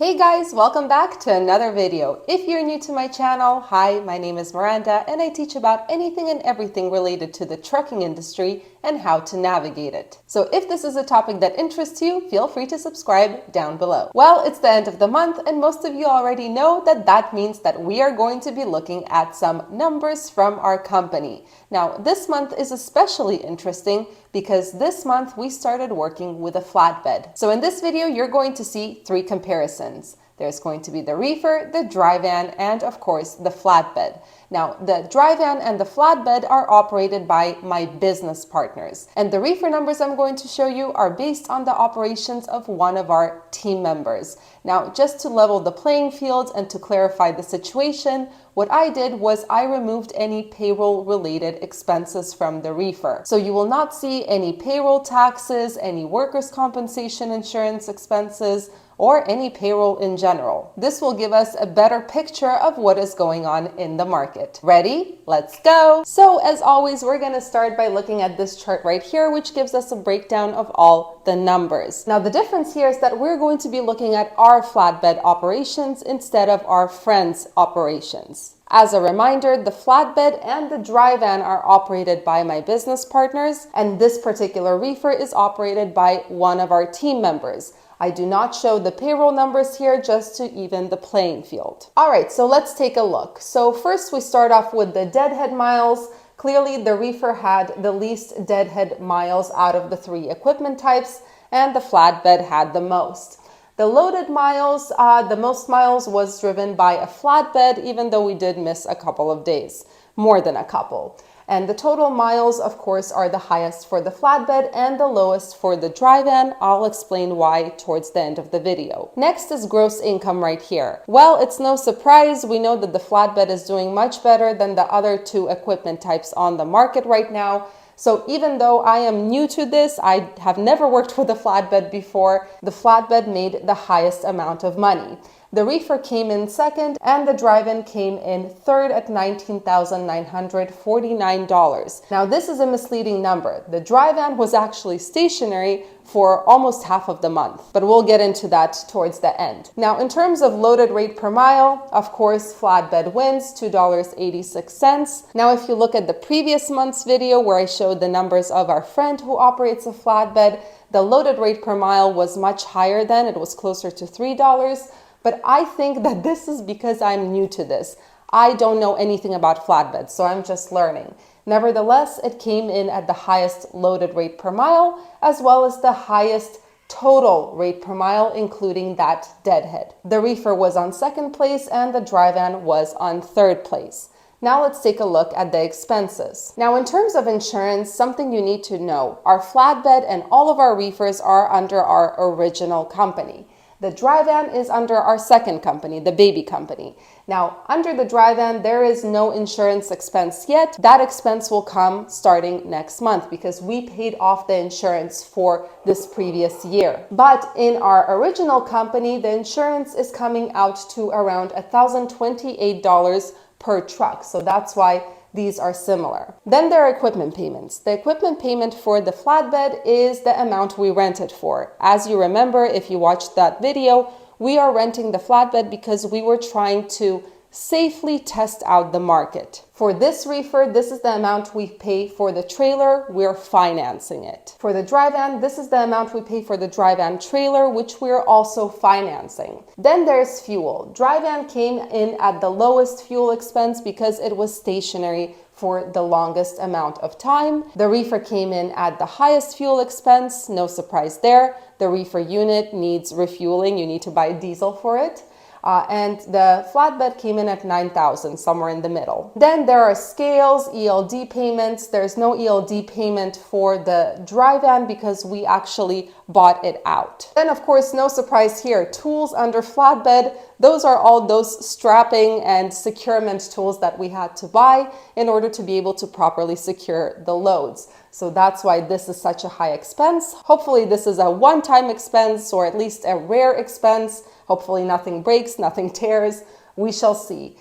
Hey guys, welcome back to another video. If you're new to my channel, hi, my name is Miranda and I teach about anything and everything related to the trucking industry and how to navigate it. So if this is a topic that interests you, feel free to subscribe down below. Well, it's the end of the month and most of you already know that means that we are going to be looking at some numbers from our company. Now, this month is especially interesting because this month we started working with a flatbed. So in this video, you're going to see three comparisons. There's going to be the reefer, the dry van, and of course the flatbed. Now, the dry van and the flatbed are operated by my business partners. And the reefer numbers I'm going to show you are based on the operations of one of our team members. Now, just to level the playing field and to clarify the situation, what I did was I removed any payroll-related expenses from the reefer. So you will not see any payroll taxes, any workers' compensation insurance expenses, or any payroll in general. This will give us a better picture of what is going on in the market. Ready? Let's go! So as always, we're gonna start by looking at this chart right here, which gives us a breakdown of all the numbers. Now the difference here is that we're going to be looking at our flatbed operations instead of our friends' operations. As a reminder, the flatbed and the dry van are operated by my business partners, and this particular reefer is operated by one of our team members. I do not show the payroll numbers here just to even the playing field. All right, so let's take a look. So first we start off with the deadhead miles. Clearly the reefer had the least deadhead miles out of the three equipment types, and the flatbed had the most. The loaded miles, the most miles was driven by a flatbed, even though we did miss a couple of days, more than a couple. And the total miles, of course, are the highest for the flatbed and the lowest for the dry van. I'll explain why towards the end of the video. Next is gross income right here. Well, it's no surprise. We know that the flatbed is doing much better than the other two equipment types on the market right now. So even though I am new to this, I have never worked with a flatbed before, the flatbed made the highest amount of money. The reefer came in second and the dry van came in third at $19,949. Now this is a misleading number. The dry van was actually stationary for almost half of the month, but we'll get into that towards the end. Now in terms of loaded rate per mile, of course, flatbed wins, $2.86. Now if you look at the previous month's video where I showed the numbers of our friend who operates a flatbed, the loaded rate per mile was much higher then. It was closer to $3. But I think that this is because I'm new to this. I don't know anything about flatbeds, so I'm just learning. Nevertheless, it came in at the highest loaded rate per mile, as well as the highest total rate per mile, including that deadhead. The reefer was on second place and the dry van was on third place. Now let's take a look at the expenses. Now in terms of insurance, something you need to know, our flatbed and all of our reefers are under our original company. The dry van is under our second company, the baby company. Now, under the dry van, there is no insurance expense yet. That expense will come starting next month because we paid off the insurance for this previous year. But in our original company, the insurance is coming out to around $1,028 per truck. So that's why these are similar. Then there are equipment payments. The equipment payment for the flatbed is the amount we rent it for. As you remember, if you watched that video, we are renting the flatbed because we were trying to safely test out the market. For this reefer, this is the amount we pay for the trailer. We're financing it. For the dry van, this is the amount we pay for the dry van trailer, which we're also financing. Then there's fuel. Dry van came in at the lowest fuel expense because it was stationary for the longest amount of time. The reefer came in at the highest fuel expense. No surprise there. The reefer unit needs refueling. You need to buy diesel for it. And the flatbed came in at $9,000, somewhere in the middle. Then there are scales, ELD payments. There's no ELD payment for the dry van because we actually bought it out. Then of course, no surprise here, tools under flatbed. Those are all those strapping and securement tools that we had to buy in order to be able to properly secure the loads. So that's why this is such a high expense. Hopefully this is a one-time expense or at least a rare expense. Hopefully nothing breaks, nothing tears. We shall see.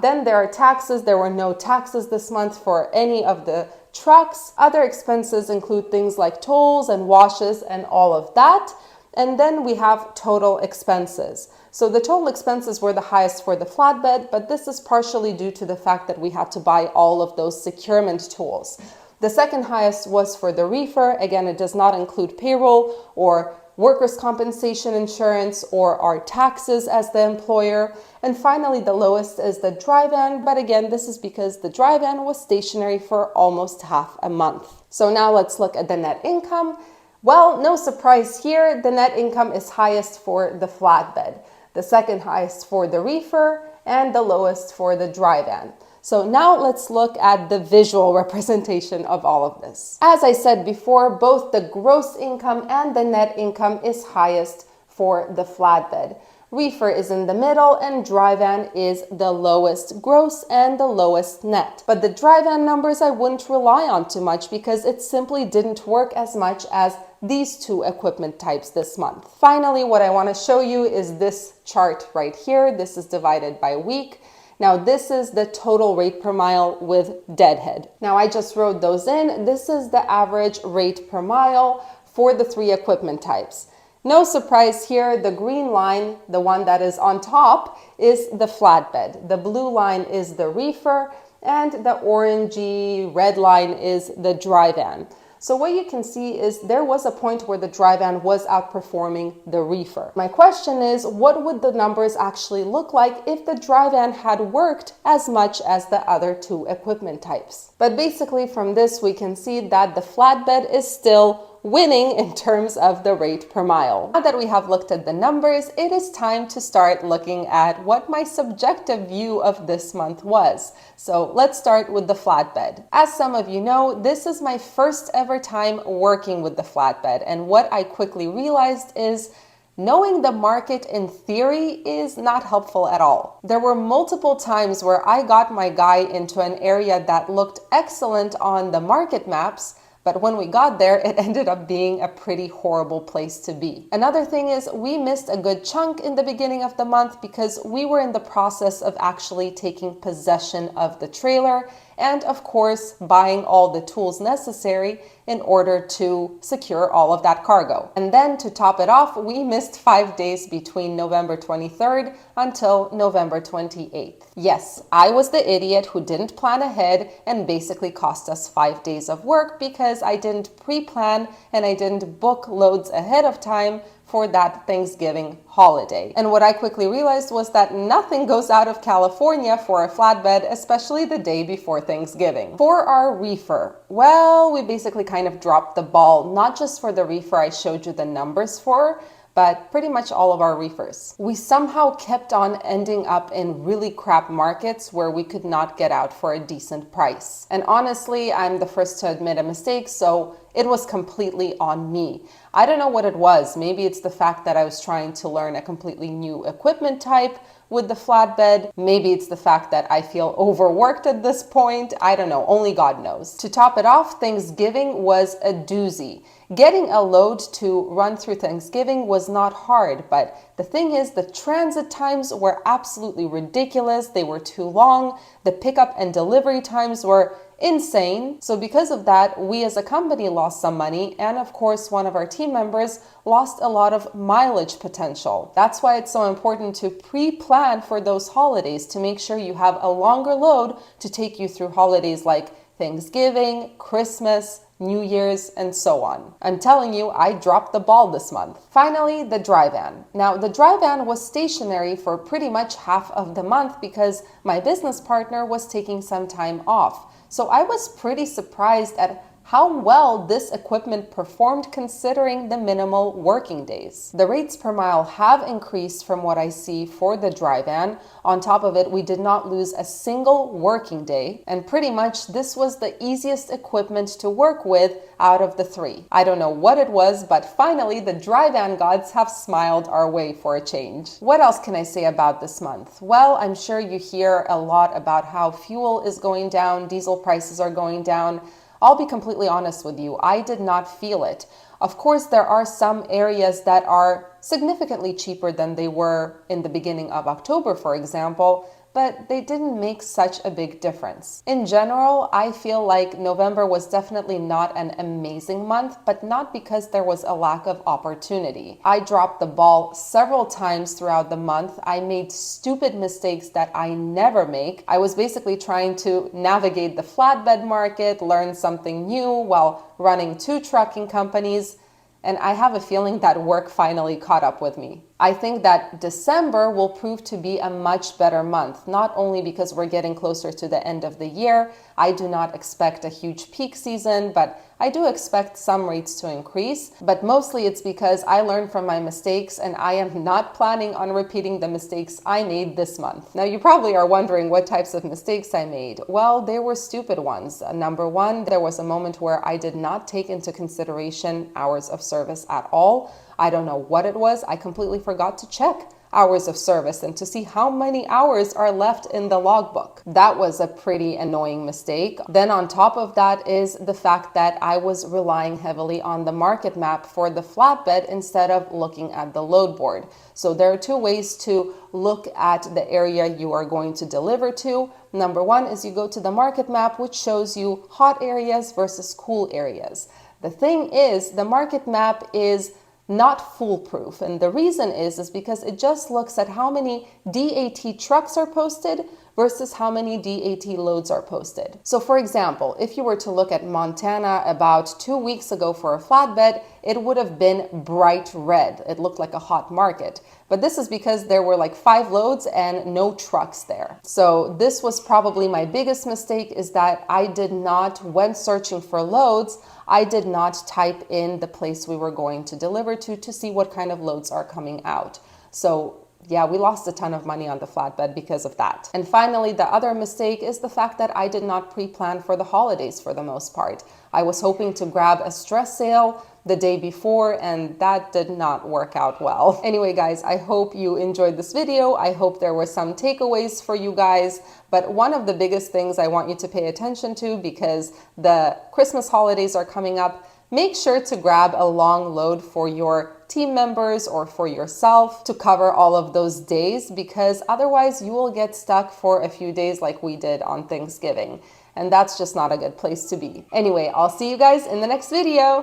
Then there are taxes. There were no taxes this month for any of the trucks. Other expenses include things like tolls and washes and all of that. And then we have total expenses. So the total expenses were the highest for the flatbed, but this is partially due to the fact that we had to buy all of those securement tools. The second highest was for the reefer. Again, it does not include payroll or workers' compensation insurance or our taxes as the employer. And finally, the lowest is the dry van. But again, this is because the dry van was stationary for almost half a month. So now let's look at the net income. Well, no surprise here, the net income is highest for the flatbed, the second highest for the reefer, and the lowest for the dry van. So now let's look at the visual representation of all of this. As I said before, both the gross income and the net income is highest for the flatbed. Reefer is in the middle and dry van is the lowest gross and the lowest net. But the dry van numbers I wouldn't rely on too much because it simply didn't work as much as these two equipment types this month. Finally, what I want to show you is this chart right here. This is divided by week. Now this is the total rate per mile with deadhead. Now I just wrote those in. This is the average rate per mile for the three equipment types. No surprise here, the green line, the one that is on top, is the flatbed. The blue line is the reefer, and the orangey red line is the dry van. So what you can see is there was a point where the dry van was outperforming the reefer. My question is, what would the numbers actually look like if the dry van had worked as much as the other two equipment types? But basically from this, we can see that the flatbed is still winning in terms of the rate per mile. Now that we have looked at the numbers, it is time to start looking at what my subjective view of this month was. So let's start with the flatbed. As some of you know, this is my first ever time working with the flatbed, and what I quickly realized is knowing the market in theory is not helpful at all. There were multiple times where I got my guy into an area that looked excellent on the market maps, but when we got there, it ended up being a pretty horrible place to be. Another thing is we missed a good chunk in the beginning of the month because we were in the process of actually taking possession of the trailer and, of course, buying all the tools necessary in order to secure all of that cargo. And then to top it off, we missed 5 days between November 23rd until November 28th. Yes, I was the idiot who didn't plan ahead and basically cost us 5 days of work because I didn't pre-plan and I didn't book loads ahead of time for that Thanksgiving holiday. And what I quickly realized was that nothing goes out of California for a flatbed, especially the day before Thanksgiving. For our reefer, well, we basically kind of dropped the ball, not just for the reefer I showed you the numbers for, but pretty much all of our reefers. We somehow kept on ending up in really crap markets where we could not get out for a decent price. And honestly, I'm the first to admit a mistake, so it was completely on me. I don't know what it was. Maybe it's the fact that I was trying to learn a completely new equipment type with the flatbed. Maybe it's the fact that I feel overworked at this point. I don't know, only God knows. To top it off, Thanksgiving was a doozy. Getting a load to run through Thanksgiving was not hard, but the thing is the transit times were absolutely ridiculous. They were too long. The pickup and delivery times were insane. So because of that, we as a company lost some money, and of course one of our team members lost a lot of mileage potential. That's why it's so important to pre-plan for those holidays to make sure you have a longer load to take you through holidays like Thanksgiving, Christmas, New Year's, and so on. I'm telling you, I dropped the ball this month. Finally, the dry van. Now, the dry van was stationary for pretty much half of the month because my business partner was taking some time off. So I was pretty surprised at how well this equipment performed considering the minimal working days. The rates per mile have increased from what I see for the dry van. On top of it, we did not lose a single working day, and pretty much this was the easiest equipment to work with out of the three. I don't know what it was, but finally the dry van gods have smiled our way for a change. What else can I say about this month? Well, I'm sure you hear a lot about how fuel is going down, diesel prices are going down. I'll be completely honest with you, I did not feel it. Of course, there are some areas that are significantly cheaper than they were in the beginning of October, for example, but they didn't make such a big difference. In general, I feel like November was definitely not an amazing month, but not because there was a lack of opportunity. I dropped the ball several times throughout the month. I made stupid mistakes that I never make. I was basically trying to navigate the flatbed market, learn something new while running 2 trucking companies, and I have a feeling that work finally caught up with me. I think that December will prove to be a much better month, not only because we're getting closer to the end of the year. I do not expect a huge peak season, but I do expect some rates to increase. But mostly it's because I learned from my mistakes and I am not planning on repeating the mistakes I made this month. Now, you probably are wondering what types of mistakes I made. Well, they were stupid ones. Number one, there was a moment where I did not take into consideration hours of service at all. I don't know what it was. I completely forgot to check hours of service and to see how many hours are left in the logbook. That was a pretty annoying mistake. Then on top of that is the fact that I was relying heavily on the market map for the flatbed instead of looking at the load board. So there are 2 ways to look at the area you are going to deliver to. Number one is you go to the market map, which shows you hot areas versus cool areas. The thing is, the market map is not foolproof. And the reason is because it just looks at how many DAT trucks are posted versus how many DAT loads are posted. So for example, if you were to look at Montana about 2 weeks ago for a flatbed, it would have been bright red. It looked like a hot market. But this is because there were like 5 loads and no trucks there. So this was probably my biggest mistake, is that I did not, when searching for loads, I did not type in the place we were going to deliver to see what kind of loads are coming out. So yeah, we lost a ton of money on the flatbed because of that. And finally, the other mistake is the fact that I did not pre-plan for the holidays for the most part. I was hoping to grab a stress sale the day before, and that did not work out well. Anyway, guys, I hope you enjoyed this video. I hope there were some takeaways for you guys. But one of the biggest things I want you to pay attention to, because the Christmas holidays are coming up, make sure to grab a long load for your team members or for yourself to cover all of those days, because otherwise you will get stuck for a few days like we did on Thanksgiving. And that's just not a good place to be. Anyway, I'll see you guys in the next video.